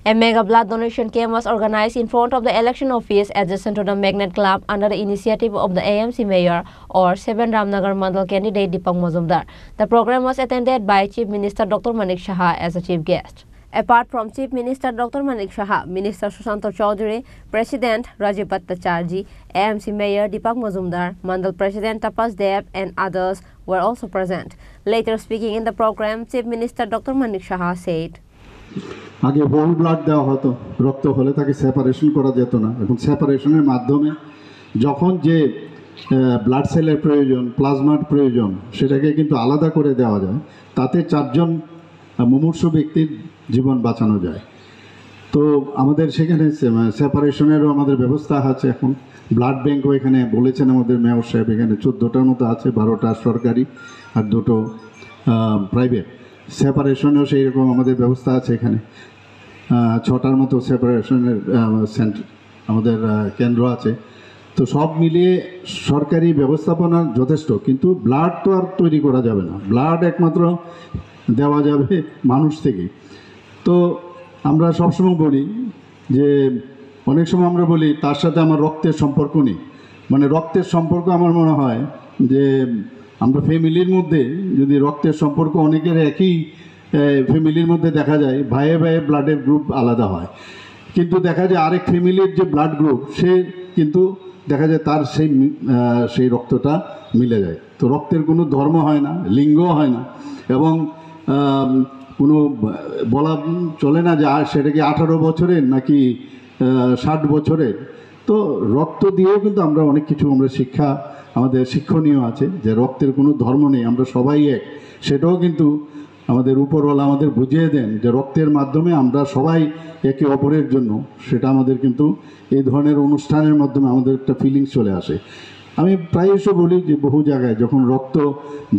A mega blood donation camp was organized in front of the election office adjacent to the Magnet Club under the initiative of the AMC Mayor or 7 Ramnagar Mandal candidate Deepak Majumdar. The program was attended by Chief Minister Dr. Manik Saha as a chief guest. Apart from Chief Minister Dr. Manik Saha, Minister Susanto Chaudhary, President Rajiv Bhattacharjee, AMC Mayor Deepak Majumdar, Mandal President Tapas Dev and others were also present. Later speaking in the program, Chief Minister Dr. Manik Saha said, আগে whole blood দেওয়া হতো, রক্ত হলে তাকে separation করা যেত না। এখন সেপারেশনের মাধ্যমে যখন যে ব্লাড সেলের প্রয়োজন, প্লাজমার প্রয়োজন, সেটাকে কিন্তু আলাদা করে দেওয়া যায়। তাতে 4 জন মুমূর্ষু ব্যক্তির জীবন বাঁচানো যায়। তো আমাদের সেখানে সেপারেশনেরও আমাদের ব্যবস্থা আছে। এখন ব্লাড ব্যাঙ্কও এখানে বলেছেন আমাদের মেয়র সাহেব, এখানে 14টার মতো আছে, 12টা সরকারি আর 2টো প্রাইভেট। সেপারেশনেও সেই রকম আমাদের ব্যবস্থা আছে। এখানে 6টার মতো সেপারেশনের আমাদের কেন্দ্র আছে। তো সব মিলিয়ে সরকারি ব্যবস্থাপনা যথেষ্ট, কিন্তু ব্লাড তো আর তৈরি করা যাবে না। ব্লাড একমাত্র দেওয়া যাবে মানুষ থেকে। তো আমরা সবসময় বলি যে অনেক সময় আমরা বলি তার সাথে আমার রক্তের সম্পর্ক নেই। মানে রক্তের সম্পর্ক আমার মনে হয় যে আমরা ফ্যামিলির মধ্যে যদি রক্তের সম্পর্ক অনেকের একই ফ্যামিলির মধ্যে দেখা যায়, ভাইয়ে ভাইয়ে ব্লাডের গ্রুপ আলাদা হয়, কিন্তু দেখা যায় আরেক ফ্যামিলির যে ব্লাড গ্রুপ সে কিন্তু দেখা যায় তার সেই রক্তটা মিলে যায়। তো রক্তের কোনো ধর্ম হয় না, লিঙ্গ হয় না, এবং কোনো বলা চলে না যে আর সেটা কি 18 বছরের নাকি 60 বছরের। তো রক্ত দিয়েও কিন্তু আমরা অনেক কিছু শিক্ষা আমাদের শিক্ষণীয় আছে, যে রক্তের কোনো ধর্ম নেই, আমরা সবাই এক। সেটাও কিন্তু আমাদের উপরওয়ালা আমাদের বুঝিয়ে দেন যে রক্তের মাধ্যমে আমরা সবাই একে অপরের জন্য। সেটা আমাদের কিন্তু এই ধরনের অনুষ্ঠানের মাধ্যমে আমাদের একটা ফিলিংস চলে আসে। আমি প্রায়শই বলি যে বহু জায়গায় যখন রক্ত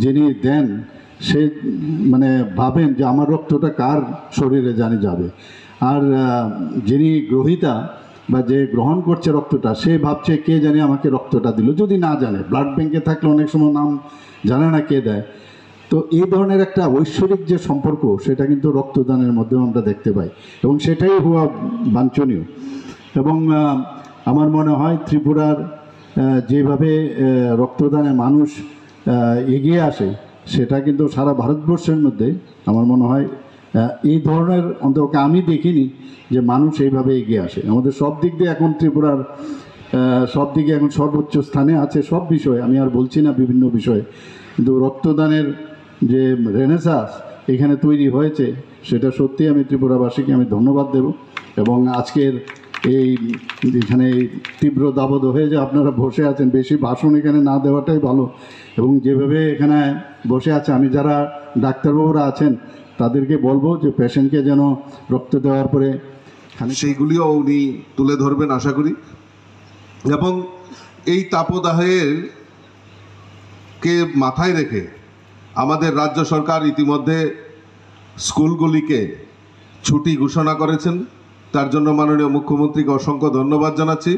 যিনি দেন সে ভাবেন যে আমার রক্তটা কার শরীরে জানি যাবে, আর যিনি গ্রহীতা বা যে গ্রহণ করছে রক্তটা সে ভাবছে কে জানি আমাকে রক্তটা দিল, যদি না জানে। ব্লাড ব্যাঙ্কে থাকলে অনেক সময় নাম জানে না কে দেয়। তো এই ধরনের একটা ঐশ্বরিক যে সম্পর্ক সেটা কিন্তু রক্তদানের মধ্যেও আমরা দেখতে পাই, এবং সেটাই হওয়া বাঞ্ছনীয়। এবং আমার মনে হয় ত্রিপুরার যেভাবে রক্তদানে মানুষ এগিয়ে আসে সেটা কিন্তু সারা ভারতবর্ষের মধ্যে আমার মনে হয় এই ধরনের অন্তত আমি দেখিনি যে মানুষ এইভাবে এগিয়ে আসে। আমাদের সব দিক দিয়ে এখন ত্রিপুরার সব দিকে এখন সর্বোচ্চ স্থানে আছে সব বিষয়ে, আমি আর বলছি না বিভিন্ন বিষয়ে, কিন্তু রক্তদানের যে রেনেসাঁস এখানে তৈরি হয়েছে সেটা সত্যি আমি ত্রিপুরাবাসীকে আমি ধন্যবাদ দেব। এবং আজকের এই এখানে তীব্র দাবদ হয়ে যে আপনারা বসে আছেন, বেশি ভাষণ এখানে না দেওয়াটাই ভালো। এবং যেভাবে এখানে বসে আছে, আমি যারা ডাক্তারবাবুরা আছেন তাদেরকে বলবো যে পেশেন্টকে যেন রক্ত দেওয়ার পরে সেইগুলিও উনি তুলে ধরবেন আশা করি। এবং এই তাপদাহের কে মাথায় রেখে আমাদের রাজ্য সরকার ইতিমধ্যে স্কুলগুলিকে ছুটি ঘোষণা করেছেন। তার জন্য মাননীয় মুখ্যমন্ত্রীকে অসংখ্য ধন্যবাদ জানাচ্ছি,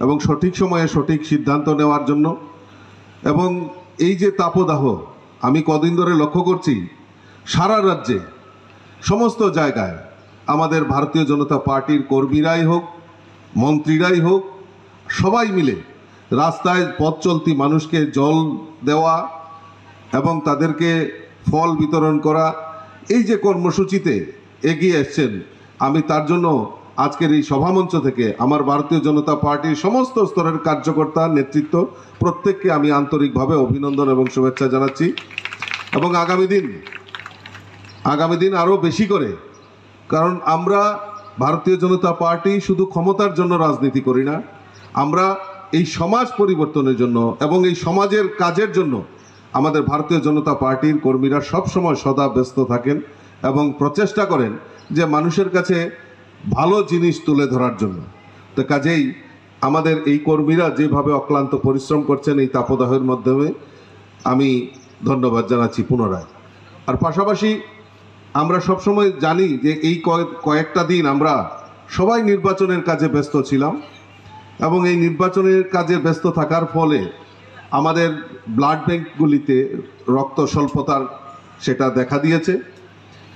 এবং সঠিক সময়ে সঠিক সিদ্ধান্ত নেওয়ার জন্য। এবং এই যে তাপদাহ আমি কদিন ধরে লক্ষ্য করছি, সারা রাজ্যে সমস্ত জায়গায় আমাদের ভারতীয় জনতা পার্টির কর্মীরাই হোক, মন্ত্রীরাই হোক, সবাই মিলে রাস্তায় পথ চলতি মানুষকে জল দেওয়া এবং তাদেরকে ফল বিতরণ করা, এই যে কর্মসূচিতে এগিয়ে এসছেন, আমি তার জন্য আজকের এই সভামঞ্চ থেকে আমার ভারতীয় জনতা পার্টির সমস্ত স্তরের কার্যকর্তা, নেতৃত্ব প্রত্যেককে আমি আন্তরিকভাবে অভিনন্দন এবং শুভেচ্ছা জানাচ্ছি। এবং আগামী দিন আরও বেশি করে, কারণ আমরা ভারতীয় জনতা পার্টি শুধু ক্ষমতার জন্য রাজনীতি করি না, আমরা এই সমাজ পরিবর্তনের জন্য এবং এই সমাজের কাজের জন্য আমাদের ভারতীয় জনতা পার্টির কর্মীরা সবসময় সদা ব্যস্ত থাকেন এবং প্রচেষ্টা করেন যে মানুষের কাছে ভালো জিনিস তুলে ধরার জন্য। তো কাজেই আমাদের এই কর্মীরা যেভাবে অক্লান্ত পরিশ্রম করছেন এই তাপদাহের মাধ্যমে, আমি ধন্যবাদ জানাচ্ছি পুনরায়। আর পাশাপাশি আমরা সবসময় জানি যে এই কয়েকটা দিন আমরা সবাই নির্বাচনের কাজে ব্যস্ত ছিলাম, এবং এই নির্বাচনের কাজে ব্যস্ত থাকার ফলে আমাদের ব্লাড ব্যাঙ্কগুলিতে রক্ত স্বল্পতার সেটা দেখা দিয়েছে।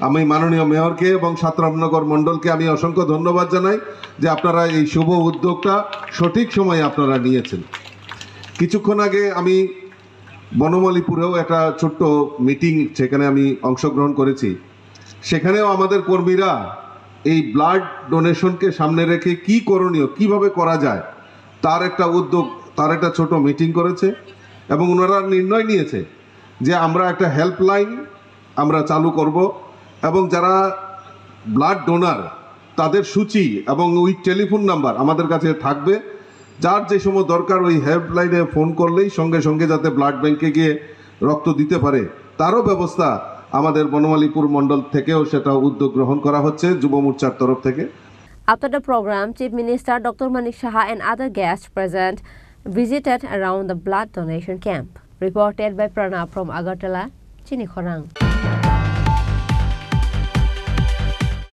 আমি মাননীয় মেয়রকে এবং সাতরামনগর মণ্ডলকে আমি অসংখ্য ধন্যবাদ জানাই যে আপনারা এই শুভ উদ্যোগটা সঠিক সময়ে আপনারা নিয়েছেন। কিছুক্ষণ আগে আমি বনমালীপুরেও একটা ছোট্ট মিটিং, সেখানে আমি অংশগ্রহণ করেছি। সেখানেও আমাদের কর্মীরা এই ব্লাড ডোনেশনকে সামনে রেখে কি করণীয়, কিভাবে করা যায় তার একটা উদ্যোগ, তার একটা ছোট মিটিং করেছে এবং ওনারা নির্ণয় নিয়েছে যে আমরা একটা হেল্পলাইন আমরা চালু করব এবং যারা ব্লাড ডোনার তাদের সূচি এবং ওই টেলিফোন নাম্বার আমাদের কাছে থাকবে। যার যে সময় দরকার ওই হেল্পলাইনে ফোন করলেই সঙ্গে সঙ্গে যাতে ব্লাড ব্যাংকে গিয়ে রক্ত দিতে পারে তারও ব্যবস্থা আমাদের বনমালীপুর মণ্ডল থেকেও সেটা উদ্যোগ গ্রহণ করা হচ্ছে যুব মোর্চার তরফ থেকে। After the program, Chief Minister Dr. Manik Saha and other guests present visited around the blood donation camp. Reported by Pranab from Agartala, Chini Khorang.